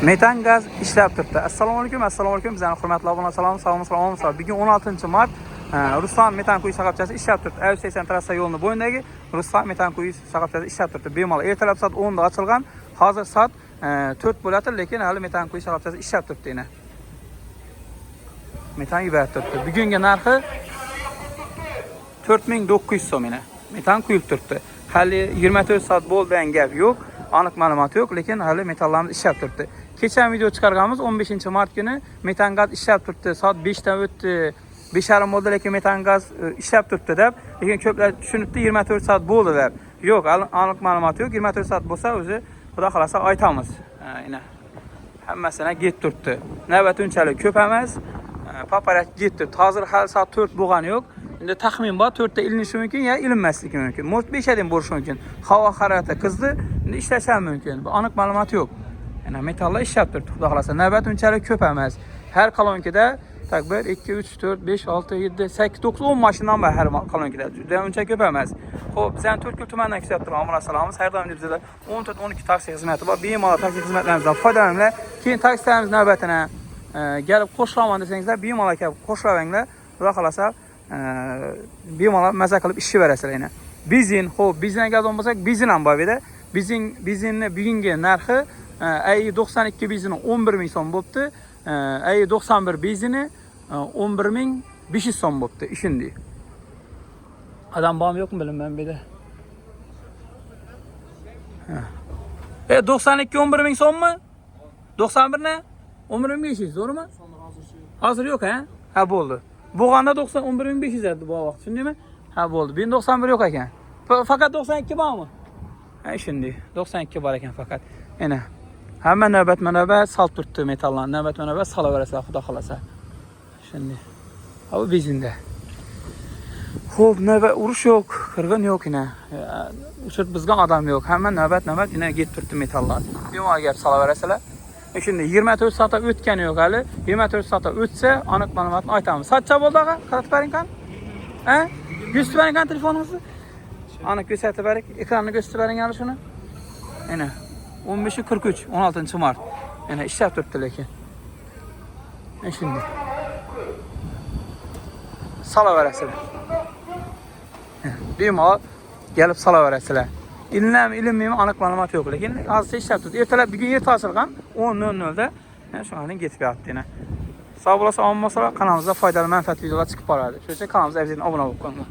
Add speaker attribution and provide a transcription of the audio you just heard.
Speaker 1: Metan gaz ishlab turibdi. Assalomu alaykum, bizning hurmatli obunalar, salom. Bugun 16-mart, Ruslan metan quyish shoxobchasi ishlab turibdi. A180 trassa yo'lini bo'yidagi Ruslan metan quyish shoxobchasi ishlab turibdi. Bemalol ertalab soat 10 da ochilgan. Hozir soat 4 bo'ladi, lekin hali metan quyish shoxobchasi ishlab turibdi yana. Metan yuborib turibdi. Bugungi narxi 4900 so'm yana. Metan quyilib turibdi. Hali 24 soat bo'lgan gap yo'q. Aniq ma'lumot yo'q, lekin hali metallarimiz ishlab turibdi. Kecha video chiqarganmiz 15-mart kuni metan gaz ishlab turibdi. Soat 5 dan o'tdi. 5:30 bo'ldi, lekin metan gaz ishlab turibdi deb. Lekin ko'plar tushunibdi 24 soat bo'ldi deb. Yo'q, aniq ma'lumot yo'q. 24 soat bo'lsa o'zi xudo xolasa aytamiz. Mana hammasini get turibdi. Navbat unchalik ko'p emas. Paparat get turibdi. Hozir hali soat 4 bo'lgani yo'q. Endi taxmin bor 4 da ilinishi mumkin ya ilinmasligi mumkin. Mo'rt 5 da bo'lishi mumkin. Havo harorati qizdi, endi ishlashi mumkin. Bu aniq ma'lumot yo'q. Yana metallar ishlab turibdi, xudo xolasa. Navbat unchalik ko'p emas. Har kolonkada tak 1 2 3 4 5 6 7 8 9 10 mashinam bor har kolonkada. Juda uncha ko'p emas. Xo'p, biz ham To'rtko'l tumanidan kelyapti. Omonat salomimiz. Har doim bizda 14-12 taksi xizmati bor. Bemalol taksi xizmatlarimizdan foydalaninglar. Keyin taksilarimiz navbatini kelib qo'shilaman desangizlar, bemalol kelib qo'shilavanglar. Xudo xolasa bemalol maza qilib ishni berasizlar yana. Benzin, xo'p, benzinga keladigan bo'lsak, benzin ham bor edi. Benzinni bugungi narxi A92 benzini 11000 so'm bo'pti. A91 benzini 11500 so'm bo'pti. Ishindi. Adam bormi yo'qmi bilmayman bu yerda. 92 11000 so'mmi? 91 ne? 11500 to'g'rimi? Hozir yo'q, ha? Ha, bo'ldi. Bo'lganda 11500 edi bu vaqt, tushundingmi? Ha, bo'ldi. Bu 91 yo'q ekan. Faqat 92 bormi? Ha, shunday. 92 bor ekan faqat. Yana hamma navbat salt turibdi metallarni. Navbat salaverasizlar, xudo xolasa. Shunday. Ha, bu benzinda. Xo'p, navbat urush yo'q, qirg'in yo'q yana. Uchirib bizgan odam yo'q. Hamma navbat yana ketib turibdi metallar. Bemalol gap salaverasizlar. Shunday 24 soat o'tgani yo'q hali. 24 soat o'tsa, aniq ma'lumotni aytamiz. Soatcha bo'ldi og'a? Qaratib bering qani? Ha? Ko'rsatib bering qani telefoningizni? Aniq ko'rsatib bering, ekranni ko'rsatib bering hali shuni. Mana 15:43, 16-mart. Yana ishlab turibdi lekin. Shunday. Salaverasizlar. Bemalol kelib salaverasizlar. Ilinmaymi aniq ma'lumot yo'q, lekin hozir ishlab turibdi. Ertalab bugun erta ochilgan 10:00 da. Shundan ketib yotdi yana. Sog' bo'lsa, omma bo'lsa, kanalimizda foydali manfaat videolar chiqib boradi. Shuning uchun kanalimizga obuna bo'lib qo'yinglar.